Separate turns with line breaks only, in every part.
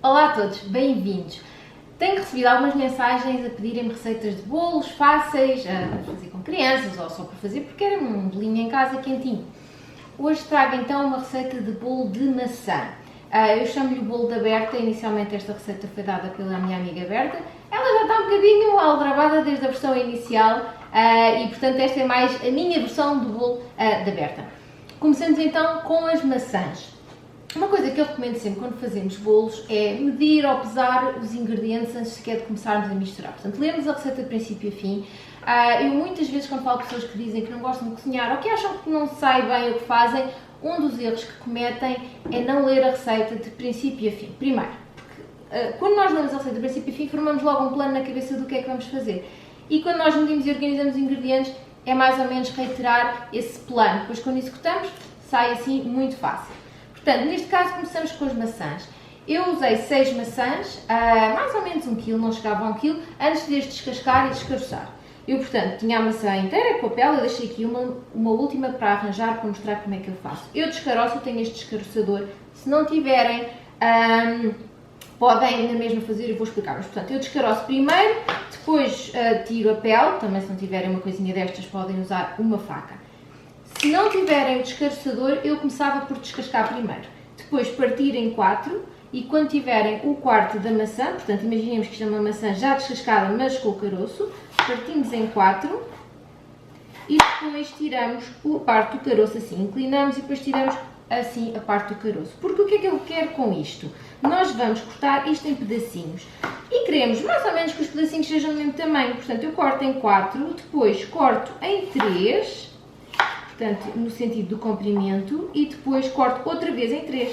Olá a todos, bem-vindos! Tenho recebido algumas mensagens a pedirem-me receitas de bolos fáceis, para fazer com crianças ou só para fazer porque era um bolinho em casa quentinho. Hoje trago então uma receita de bolo de maçã. Eu chamo-lhe o bolo da Berta, inicialmente esta receita foi dada pela minha amiga Berta. Ela já está um bocadinho aldrabada desde a versão inicial e portanto esta é mais a minha versão do bolo da Berta. Começamos então com as maçãs. Uma coisa que eu recomendo sempre quando fazemos bolos é medir ou pesar os ingredientes antes sequer de começarmos a misturar. Portanto, lermos a receita de princípio a fim. Eu muitas vezes quando falo com pessoas que dizem que não gostam de cozinhar ou que acham que não sai bem o que fazem, um dos erros que cometem é não ler a receita de princípio a fim. Primeiro, porque quando nós lemos a receita de princípio a fim, formamos logo um plano na cabeça do que é que vamos fazer. E quando nós medimos e organizamos os ingredientes, é mais ou menos reiterar esse plano. Depois quando executamos, sai assim muito fácil. Portanto, neste caso começamos com as maçãs. Eu usei 6 maçãs, mais ou menos 1 kg, não chegava a 1 kg, antes de as descascar e descaroçar. Eu, portanto, tinha a maçã inteira com a pele, eu deixei aqui uma última para arranjar, para mostrar como é que eu faço. Eu descaroço, eu tenho este descaroçador. Se não tiverem, podem na mesma fazer, eu vou explicar. Mas, portanto, eu descaroço primeiro, depois tiro a pele, também se não tiverem uma coisinha destas podem usar uma faca. Se não tiverem o descaroçador, eu começava por descascar primeiro. Depois partir em 4 e quando tiverem o quarto da maçã, portanto imaginemos que isto é uma maçã já descascada, mas com o caroço, partimos em 4 e depois tiramos a parte do caroço assim, inclinamos e depois tiramos assim a parte do caroço. Porque o que é que eu quero com isto? Nós vamos cortar isto em pedacinhos e queremos mais ou menos que os pedacinhos sejam do mesmo tamanho, portanto eu corto em 4, depois corto em 3, portanto, no sentido do comprimento, e depois corto outra vez em 3.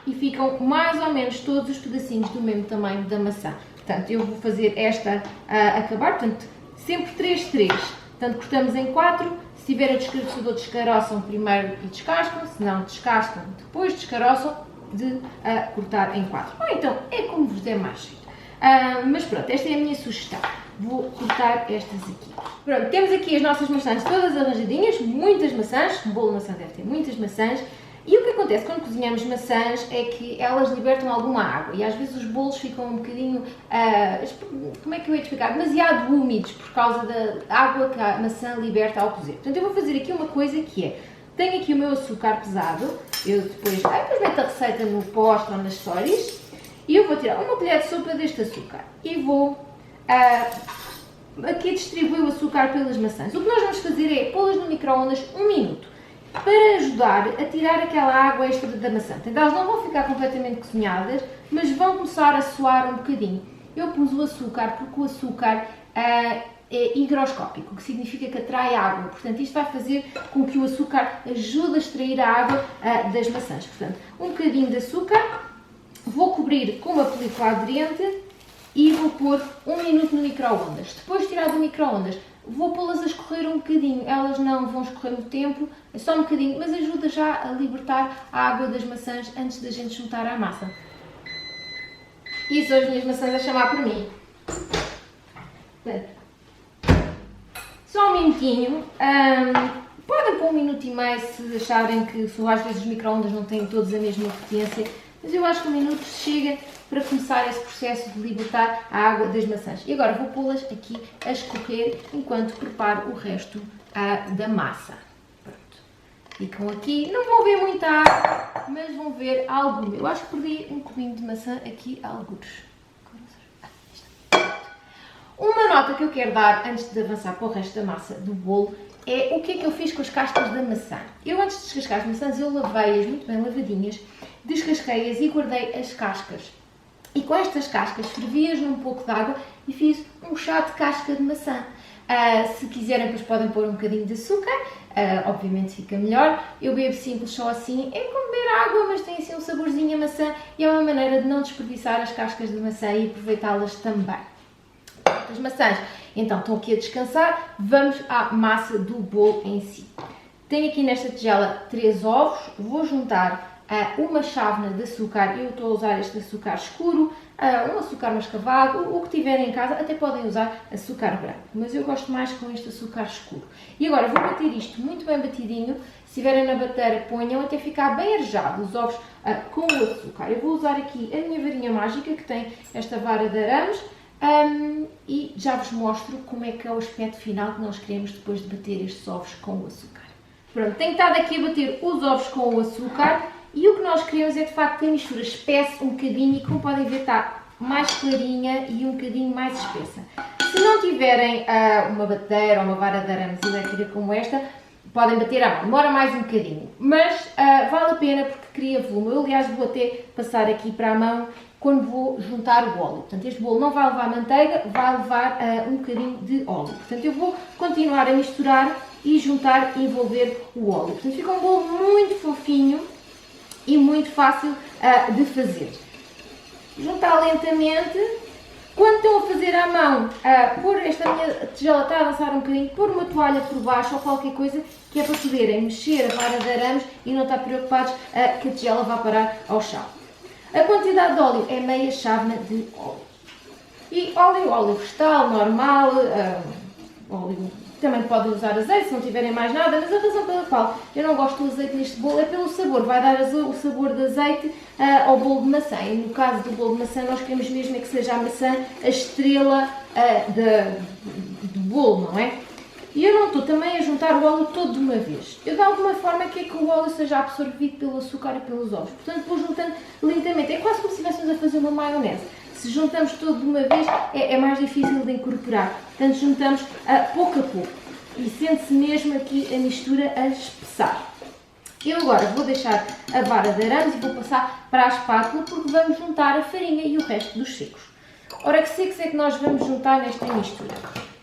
E ficam mais ou menos todos os pedacinhos do mesmo tamanho da maçã. Portanto, eu vou fazer esta acabar, portanto, sempre 3, 3. Portanto, cortamos em 4, se tiver o descaroçador, descaroçam primeiro e descascam, se não, descascam, depois descaroçam, de cortar em 4. Ou então, é como vos der mais jeito. Mas pronto, esta é a minha sugestão. Vou cortar estas aqui. Pronto, temos aqui as nossas maçãs todas arranjadinhas, muitas maçãs, um bolo de maçã deve ter muitas maçãs. E o que acontece quando cozinhamos maçãs é que elas libertam alguma água e às vezes os bolos ficam um bocadinho, como é que eu ia te explicar, demasiado úmidos por causa da água que a maçã liberta ao cozer. Portanto, eu vou fazer aqui uma coisa que é, tenho aqui o meu açúcar pesado, eu depois meto a receita no post ou nas stories, e eu vou tirar uma colher de sopa deste açúcar e vou aqui distribuir o açúcar pelas maçãs. O que nós vamos fazer é pô-las no micro-ondas 1 minuto para ajudar a tirar aquela água extra da maçã. Portanto, elas não vão ficar completamente cozinhadas, mas vão começar a suar um bocadinho. Eu pus o açúcar porque o açúcar é higroscópico, o que significa que atrai água. Portanto, isto vai fazer com que o açúcar ajude a extrair a água das maçãs. Portanto, um bocadinho de açúcar, vou cobrir com uma película aderente e vou pôr 1 minuto no micro-ondas. Depois de tirar do micro-ondas, vou pô-las a escorrer um bocadinho. Elas não vão escorrer muito tempo, é só um bocadinho, mas ajuda já a libertar a água das maçãs antes da gente juntar à massa. E são as minhas maçãs a chamar por mim. Portanto, só um minutinho. Podem pôr 1 minuto e meio se acharem que às vezes os micro-ondas não têm todos a mesma potência, mas eu acho que 1 minuto chega para começar esse processo de libertar a água das maçãs. E agora vou pô-las aqui a escorrer enquanto preparo o resto da massa. Pronto. Ficam aqui, não vão ver muita água, mas vão ver alguma. Eu acho que perdi um cubinho de maçã aqui a algures. Uma nota que eu quero dar antes de avançar para o resto da massa do bolo é o que é que eu fiz com as cascas da maçã. Eu antes de descascar as maçãs, eu lavei-as muito bem lavadinhas, descasquei-as e guardei as cascas. E com estas cascas fervi-as num pouco de água e fiz um chá de casca de maçã. Se quiserem, depois podem pôr um bocadinho de açúcar, obviamente fica melhor. Eu bebo simples só assim, é como beber água, mas tem assim um saborzinho a maçã e é uma maneira de não desperdiçar as cascas de maçã e aproveitá-las também. As maçãs então estão aqui a descansar, vamos à massa do bolo em si. Tenho aqui nesta tigela 3 ovos, vou juntar uma chávena de açúcar, eu estou a usar este açúcar escuro, um açúcar mascavado, o que tiverem em casa, até podem usar açúcar branco, mas eu gosto mais com este açúcar escuro. E agora vou bater isto muito bem batidinho, se tiverem na batedeira ponham até ficar bem arejado os ovos com o açúcar. Eu vou usar aqui a minha varinha mágica que tem esta vara de arames e já vos mostro como é que é o aspecto final que nós queremos depois de bater estes ovos com o açúcar. Pronto, tenho estado aqui a bater os ovos com o açúcar e o que nós queremos é de facto que a mistura espesse um bocadinho e como podem ver está mais clarinha e um bocadinho mais espessa. Se não tiverem uma batedeira ou uma vara de arames elétrica como esta, podem bater à mão, demora mais um bocadinho, mas vale a pena porque cria volume. Eu aliás vou até passar aqui para a mão quando vou juntar o óleo. Portanto, este bolo não vai levar manteiga, vai levar um bocadinho de óleo. Portanto, eu vou continuar a misturar e juntar e envolver o óleo. Portanto, fica um bolo muito fofinho e muito fácil de fazer. Juntar lentamente. Quando estão a fazer à mão, pôr esta minha tigela está a avançar um bocadinho, pôr uma toalha por baixo ou qualquer coisa que é para poderem mexer a vara de arames e não estar preocupados que a tigela vá parar ao chão. A quantidade de óleo é meia chávena de óleo. E óleo vegetal, normal, óleo. Também podem usar azeite se não tiverem mais nada, mas a razão pela qual eu não gosto do azeite neste bolo é pelo sabor. Vai dar o sabor de azeite ao bolo de maçã. E no caso do bolo de maçã, nós queremos mesmo é que seja a maçã a estrela do bolo, não é? E eu não estou também a juntar o óleo todo de uma vez. Eu de alguma forma quero que o óleo seja absorvido pelo açúcar e pelos ovos. Portanto, vou juntando lentamente. É quase como se estivéssemos a fazer uma maionese. Se juntamos tudo de uma vez, é mais difícil de incorporar. Portanto, juntamos pouco a pouco. E sente-se mesmo aqui a mistura a espessar. Eu agora vou deixar a vara de arames e vou passar para a espátula porque vamos juntar a farinha e o resto dos secos. Ora, que secos é que nós vamos juntar nesta mistura?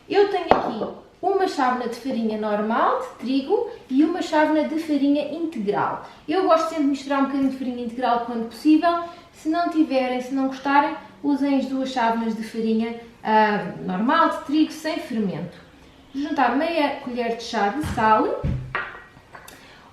Eu tenho aqui uma chávena de farinha normal, de trigo, e uma chávena de farinha integral. Eu gosto sempre de misturar um bocadinho de farinha integral quando possível. Se não tiverem, se não gostarem, usem as duas chávenas de farinha normal, de trigo, sem fermento. Juntar meia colher de chá de sal,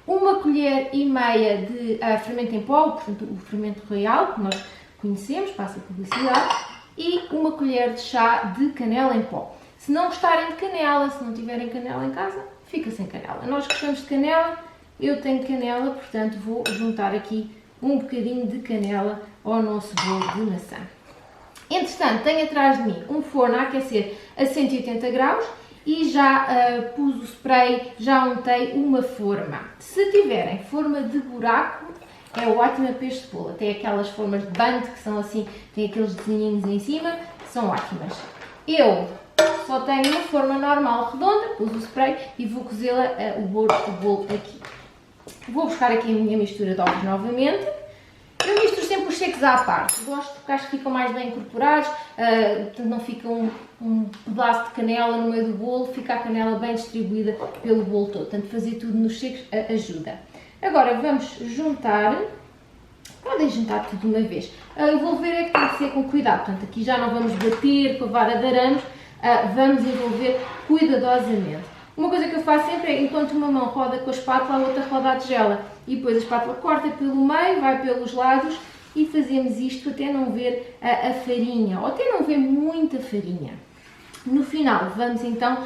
uma colher e meia de fermento em pó, portanto o fermento royal, que nós conhecemos, passa a publicidade, e uma colher de chá de canela em pó. Se não gostarem de canela, se não tiverem canela em casa, fica sem canela. Nós gostamos de canela, eu tenho canela, portanto vou juntar aqui um bocadinho de canela ao nosso bolo de maçã. Entretanto, tenho atrás de mim um forno a aquecer a 180 graus e já pus o spray, já untei uma forma. Se tiverem forma de buraco, é ótima para este bolo. Até aquelas formas de band que são assim, tem aqueles desenhinhos em cima, são ótimas. Eu só tenho uma forma normal redonda, pus o spray e vou cozê-la o bolo aqui. Vou buscar aqui a minha mistura de ovos novamente. Eu misturo sempre os secos à parte, gosto porque acho que ficam mais bem incorporados, portanto não fica um pedaço de canela no meio do bolo, fica a canela bem distribuída pelo bolo todo, portanto fazer tudo nos secos ajuda. Agora vamos juntar, podem juntar tudo de uma vez, envolver é que tem que ser com cuidado, portanto aqui já não vamos bater com a vara de arames, vamos envolver cuidadosamente. Uma coisa que eu faço sempre é, enquanto uma mão roda com a espátula, a outra roda a tigela. E depois a espátula corta pelo meio, vai pelos lados e fazemos isto até não ver a farinha, ou até não ver muita farinha. No final, vamos então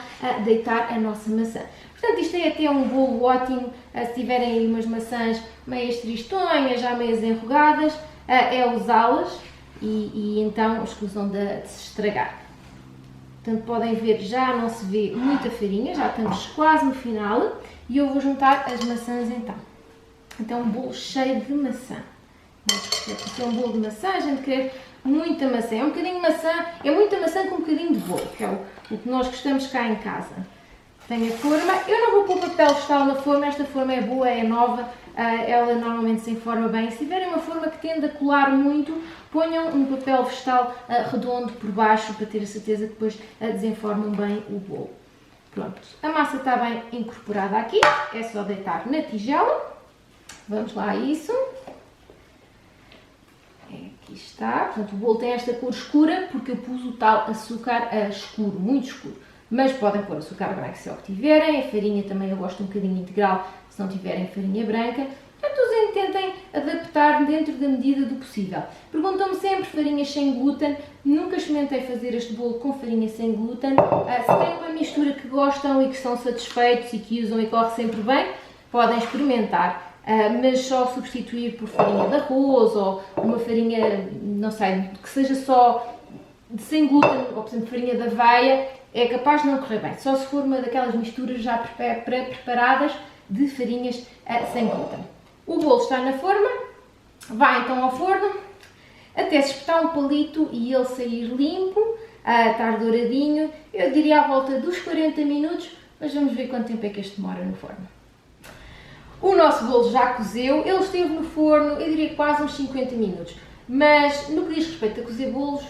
deitar a nossa maçã. Portanto, isto é até um bolo ótimo, se tiverem aí umas maçãs meias tristonhas, já meias enrugadas, é usá-las e então escusam de se estragar. Portanto, podem ver, já não se vê muita farinha, já estamos quase no final e eu vou juntar as maçãs então. Então, um bolo cheio de maçã. Este é um bolo de maçã, a gente quer muita maçã. É um bocadinho de maçã, é muita maçã com um bocadinho de bolo, que é o que nós gostamos cá em casa. Tem a forma, eu não vou pôr papel vegetal na forma, esta forma é boa, é nova, ela normalmente se informa bem. Se tiverem uma forma que tende a colar muito, ponham um papel vegetal redondo por baixo para ter a certeza que depois desenformam bem o bolo. Pronto, a massa está bem incorporada aqui, é só deitar na tigela. Vamos lá a isso. Aqui está, portanto o bolo tem esta cor escura porque eu pus o tal açúcar escuro, muito escuro. Mas podem pôr açúcar branco se é o que tiverem, a farinha também eu gosto um bocadinho integral se não tiverem farinha branca. Portanto usem tentem adaptar dentro da medida do possível. Perguntam-me sempre farinhas sem glúten. Nunca experimentei fazer este bolo com farinha sem glúten. Se têm uma mistura que gostam e que estão satisfeitos e que usam e corre sempre bem, podem experimentar. Mas só substituir por farinha de arroz ou uma farinha, não sei, que seja só sem glúten, ou por exemplo farinha de aveia, é capaz de não correr bem. Só se for uma daquelas misturas já pré-preparadas de farinhas sem glúten. O bolo está na forma, vai então ao forno, até se espetar um palito e ele sair limpo, estar douradinho, eu diria à volta dos 40 minutos, mas vamos ver quanto tempo é que este demora no forno. O nosso bolo já cozeu, ele esteve no forno, eu diria quase uns 50 minutos, mas no que diz respeito a cozer bolos,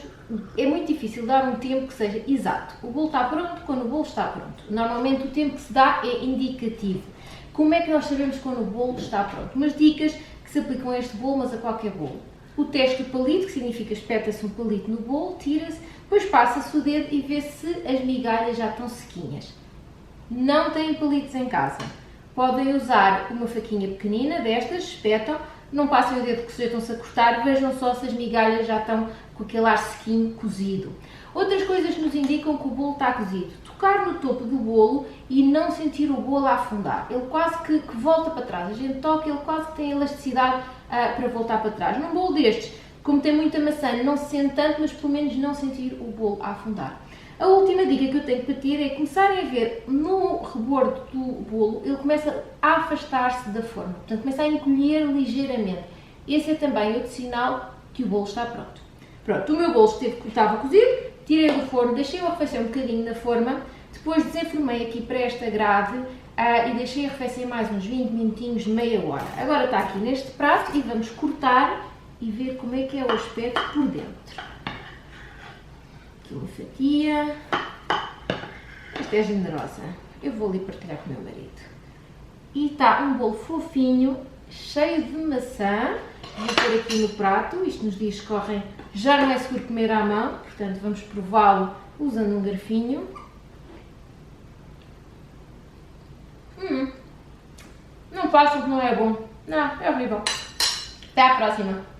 é muito difícil dar um tempo que seja exato. O bolo está pronto quando o bolo está pronto. Normalmente o tempo que se dá é indicativo. Como é que nós sabemos quando o bolo está pronto? Umas dicas que se aplicam a este bolo, mas a qualquer bolo. O teste do palito, que significa espeta-se um palito no bolo, tira-se, depois passa-se o dedo e vê se as migalhas já estão sequinhas. Não têm palitos em casa. Podem usar uma faquinha pequenina destas, espetam, não passem o dedo que sujeitam-se a cortar, vejam só se as migalhas já estão com aquele ar sequinho cozido. Outras coisas que nos indicam que o bolo está cozido. Tocar no topo do bolo e não sentir o bolo a afundar. Ele quase que volta para trás. A gente toca, ele quase que tem elasticidade para voltar para trás. Num bolo destes, como tem muita maçã, não se sente tanto, mas pelo menos não sentir o bolo a afundar. A última dica que eu tenho para ter é começarem a ver no rebordo do bolo, ele começa a afastar-se da forma, portanto começa a encolher ligeiramente. Esse é também outro sinal que o bolo está pronto. Pronto, o meu bolo estava cozido, tirei do forno, deixei-o arrefecer um bocadinho na forma, depois desenformei aqui para esta grade e deixei arrefecer mais uns 20 minutinhos, meia hora. Agora está aqui neste prato e vamos cortar e ver como é que é o aspecto por dentro. Aqui uma fatia, esta é generosa, eu vou ali partilhar com o meu marido. E está um bolo fofinho, cheio de maçã, vou pôr aqui no prato, isto nos dias que correm já não é seguro comer à mão, portanto vamos prová-lo usando um garfinho. Não façam que não é bom, não, é horrível. Até à próxima!